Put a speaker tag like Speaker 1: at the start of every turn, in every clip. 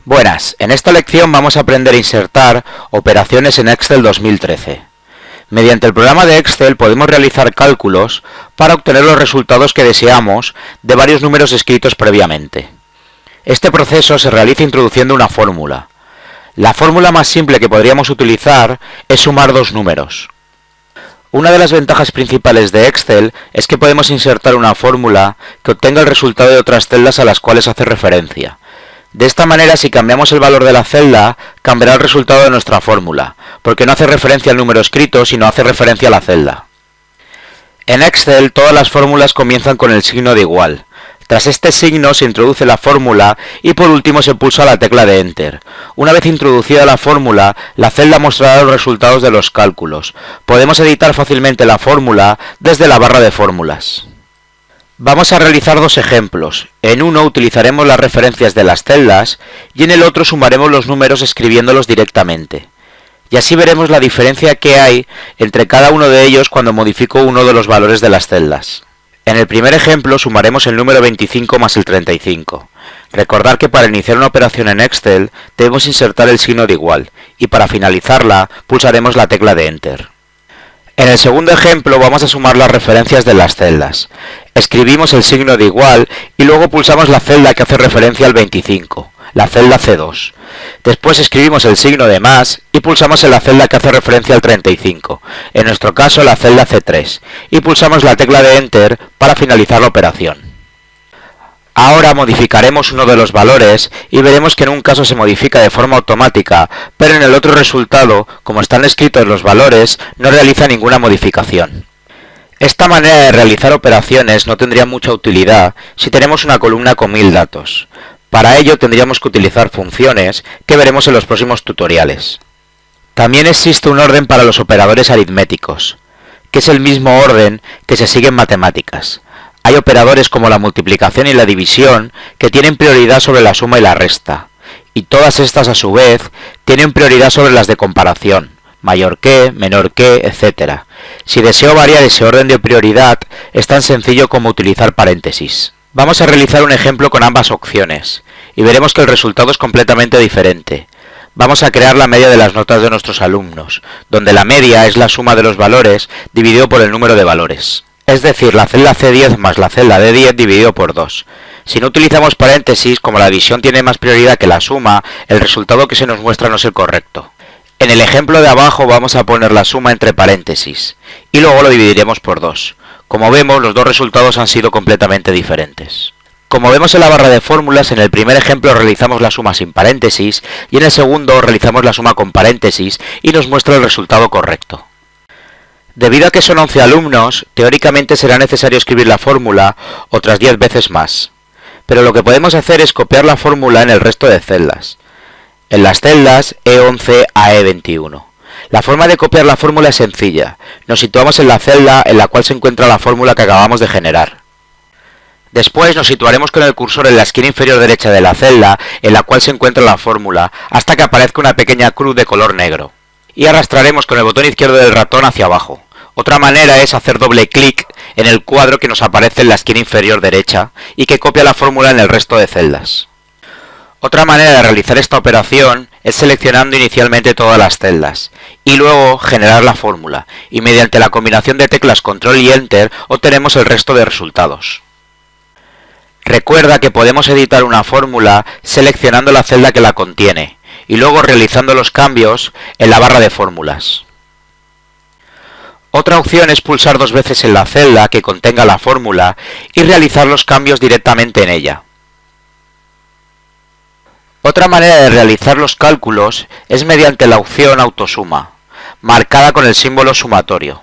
Speaker 1: Buenas, en esta lección vamos a aprender a insertar operaciones en Excel 2013. Mediante el programa de Excel podemos realizar cálculos para obtener los resultados que deseamos de varios números escritos previamente. Este proceso se realiza introduciendo una fórmula. La fórmula más simple que podríamos utilizar es sumar dos números. Una de las ventajas principales de Excel es que podemos insertar una fórmula que obtenga el resultado de otras celdas a las cuales hace referencia. De esta manera, si cambiamos el valor de la celda, cambiará el resultado de nuestra fórmula, porque no hace referencia al número escrito, sino hace referencia a la celda. En Excel, todas las fórmulas comienzan con el signo de igual. Tras este signo se introduce la fórmula y por último se pulsa la tecla de Enter. Una vez introducida la fórmula, la celda mostrará los resultados de los cálculos. Podemos editar fácilmente la fórmula desde la barra de fórmulas. Vamos a realizar dos ejemplos. En uno utilizaremos las referencias de las celdas y en el otro sumaremos los números escribiéndolos directamente. Y así veremos la diferencia que hay entre cada uno de ellos cuando modifico uno de los valores de las celdas. En el primer ejemplo sumaremos el número 25 más el 35. Recordad que para iniciar una operación en Excel debemos insertar el signo de igual y para finalizarla pulsaremos la tecla de Enter. En el segundo ejemplo vamos a sumar las referencias de las celdas. Escribimos el signo de igual y luego pulsamos la celda que hace referencia al 25, la celda C2. Después escribimos el signo de más y pulsamos en la celda que hace referencia al 35, en nuestro caso la celda C3, y pulsamos la tecla de Enter para finalizar la operación. Ahora modificaremos uno de los valores y veremos que en un caso se modifica de forma automática, pero en el otro resultado, como están escritos los valores, no realiza ninguna modificación. Esta manera de realizar operaciones no tendría mucha utilidad si tenemos una columna con 1000 datos. Para ello tendríamos que utilizar funciones que veremos en los próximos tutoriales. También existe un orden para los operadores aritméticos, que es el mismo orden que se sigue en matemáticas. Hay operadores como la multiplicación y la división que tienen prioridad sobre la suma y la resta, y todas estas a su vez tienen prioridad sobre las de comparación, mayor que, menor que, etc. Si deseo variar ese orden de prioridad, es tan sencillo como utilizar paréntesis. Vamos a realizar un ejemplo con ambas opciones, y veremos que el resultado es completamente diferente. Vamos a crear la media de las notas de nuestros alumnos, donde la media es la suma de los valores dividido por el número de valores. Es decir, la celda C10 más la celda D10 dividido por 2. Si no utilizamos paréntesis, como la división tiene más prioridad que la suma, el resultado que se nos muestra no es el correcto. En el ejemplo de abajo vamos a poner la suma entre paréntesis, y luego lo dividiremos por 2. Como vemos, los dos resultados han sido completamente diferentes. Como vemos en la barra de fórmulas, en el primer ejemplo realizamos la suma sin paréntesis, y en el segundo realizamos la suma con paréntesis, y nos muestra el resultado correcto. Debido a que son 11 alumnos, teóricamente será necesario escribir la fórmula otras 10 veces más. Pero lo que podemos hacer es copiar la fórmula en el resto de celdas. En las celdas E11 a E21. La forma de copiar la fórmula es sencilla. Nos situamos en la celda en la cual se encuentra la fórmula que acabamos de generar. Después nos situaremos con el cursor en la esquina inferior derecha de la celda en la cual se encuentra la fórmula hasta que aparezca una pequeña cruz de color negro. Y arrastraremos con el botón izquierdo del ratón hacia abajo. Otra manera es hacer doble clic en el cuadro que nos aparece en la esquina inferior derecha y que copia la fórmula en el resto de celdas. Otra manera de realizar esta operación es seleccionando inicialmente todas las celdas y luego generar la fórmula y mediante la combinación de teclas Control y Enter obtenemos el resto de resultados. Recuerda que podemos editar una fórmula seleccionando la celda que la contiene y luego realizando los cambios en la barra de fórmulas. Otra opción es pulsar dos veces en la celda que contenga la fórmula y realizar los cambios directamente en ella. Otra manera de realizar los cálculos es mediante la opción Autosuma, marcada con el símbolo sumatorio.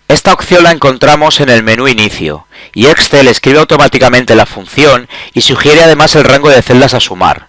Speaker 1: Esta opción la encontramos en el menú Inicio, y Excel escribe automáticamente la función y sugiere además el rango de celdas a sumar.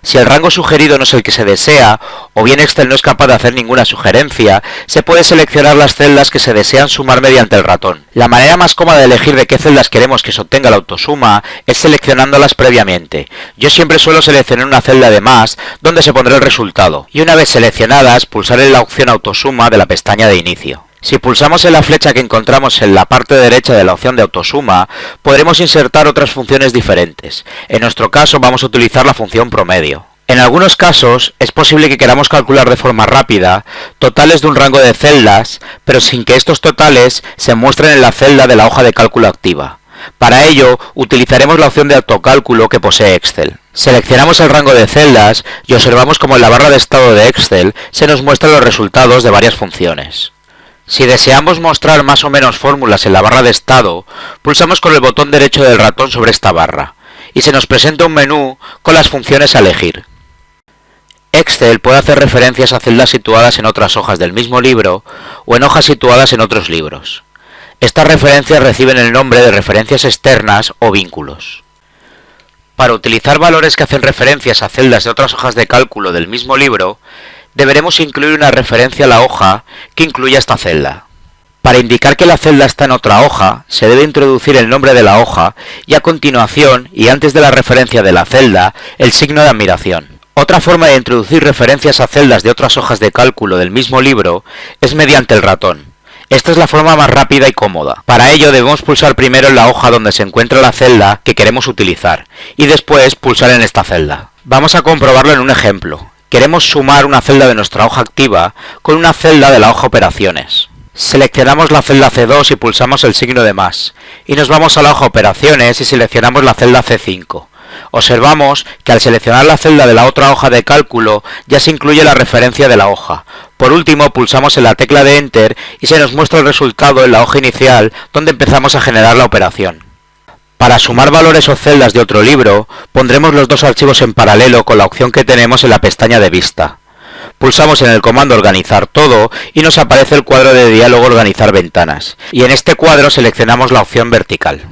Speaker 1: Si el rango sugerido no es el que se desea, o bien Excel no es capaz de hacer ninguna sugerencia, se puede seleccionar las celdas que se desean sumar mediante el ratón. La manera más cómoda de elegir de qué celdas queremos que se obtenga la autosuma es seleccionándolas previamente. Yo siempre suelo seleccionar una celda de más, donde se pondrá el resultado, y una vez seleccionadas, pulsar en la opción Autosuma de la pestaña de inicio. Si pulsamos en la flecha que encontramos en la parte derecha de la opción de autosuma, podremos insertar otras funciones diferentes. En nuestro caso vamos a utilizar la función promedio. En algunos casos es posible que queramos calcular de forma rápida totales de un rango de celdas, pero sin que estos totales se muestren en la celda de la hoja de cálculo activa. Para ello, utilizaremos la opción de autocálculo que posee Excel. Seleccionamos el rango de celdas y observamos como en la barra de estado de Excel se nos muestran los resultados de varias funciones. Si deseamos mostrar más o menos fórmulas en la barra de estado, pulsamos con el botón derecho del ratón sobre esta barra, y se nos presenta un menú con las funciones a elegir. Excel puede hacer referencias a celdas situadas en otras hojas del mismo libro o en hojas situadas en otros libros. Estas referencias reciben el nombre de referencias externas o vínculos. Para utilizar valores que hacen referencias a celdas de otras hojas de cálculo del mismo libro, deberemos incluir una referencia a la hoja que incluya esta celda. Para indicar que la celda está en otra hoja, se debe introducir el nombre de la hoja y a continuación, y antes de la referencia de la celda, el signo de admiración. Otra forma de introducir referencias a celdas de otras hojas de cálculo del mismo libro es mediante el ratón. Esta es la forma más rápida y cómoda. Para ello debemos pulsar primero en la hoja donde se encuentra la celda que queremos utilizar y después pulsar en esta celda. Vamos a comprobarlo en un ejemplo. Queremos sumar una celda de nuestra hoja activa con una celda de la hoja operaciones. Seleccionamos la celda C2 y pulsamos el signo de más, y nos vamos a la hoja operaciones y seleccionamos la celda C5. Observamos que al seleccionar la celda de la otra hoja de cálculo ya se incluye la referencia de la hoja. Por último, pulsamos en la tecla de Enter y se nos muestra el resultado en la hoja inicial donde empezamos a generar la operación. Para sumar valores o celdas de otro libro, pondremos los dos archivos en paralelo con la opción que tenemos en la pestaña de vista. Pulsamos en el comando Organizar todo y nos aparece el cuadro de diálogo Organizar ventanas, y en este cuadro seleccionamos la opción vertical.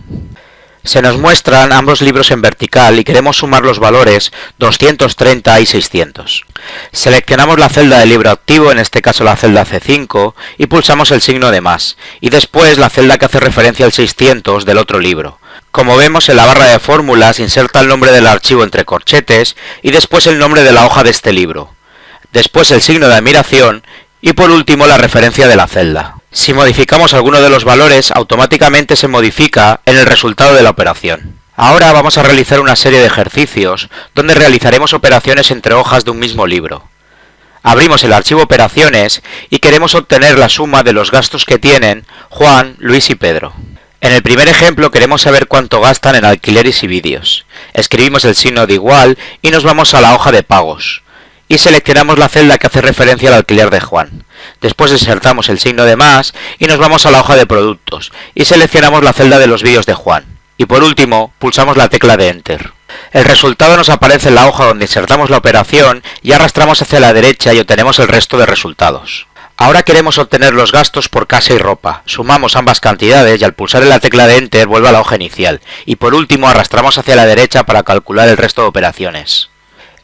Speaker 1: Se nos muestran ambos libros en vertical y queremos sumar los valores 230 y 600. Seleccionamos la celda del libro activo, en este caso la celda C5, y pulsamos el signo de más, y después la celda que hace referencia al 600 del otro libro. Como vemos, en la barra de fórmulas inserta el nombre del archivo entre corchetes y después el nombre de la hoja de este libro. Después el signo de admiración y por último la referencia de la celda. Si modificamos alguno de los valores, automáticamente se modifica en el resultado de la operación. Ahora vamos a realizar una serie de ejercicios donde realizaremos operaciones entre hojas de un mismo libro. Abrimos el archivo operaciones y queremos obtener la suma de los gastos que tienen Juan, Luis y Pedro. En el primer ejemplo queremos saber cuánto gastan en alquileres y vídeos. Escribimos el signo de igual y nos vamos a la hoja de pagos. Y seleccionamos la celda que hace referencia al alquiler de Juan. Después insertamos el signo de más y nos vamos a la hoja de productos y seleccionamos la celda de los vídeos de Juan. Y por último, pulsamos la tecla de Enter. El resultado nos aparece en la hoja donde insertamos la operación y arrastramos hacia la derecha y obtenemos el resto de resultados. Ahora queremos obtener los gastos por casa y ropa. Sumamos ambas cantidades y al pulsar en la tecla de Enter vuelve a la hoja inicial. Y por último arrastramos hacia la derecha para calcular el resto de operaciones.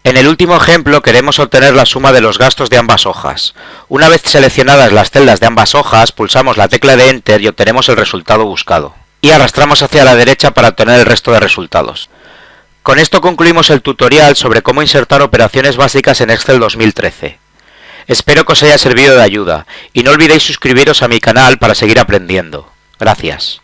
Speaker 1: En el último ejemplo queremos obtener la suma de los gastos de ambas hojas. Una vez seleccionadas las celdas de ambas hojas, pulsamos la tecla de Enter y obtenemos el resultado buscado. Y arrastramos hacia la derecha para obtener el resto de resultados. Con esto concluimos el tutorial sobre cómo insertar operaciones básicas en Excel 2013. Espero que os haya servido de ayuda y no olvidéis suscribiros a mi canal para seguir aprendiendo. Gracias.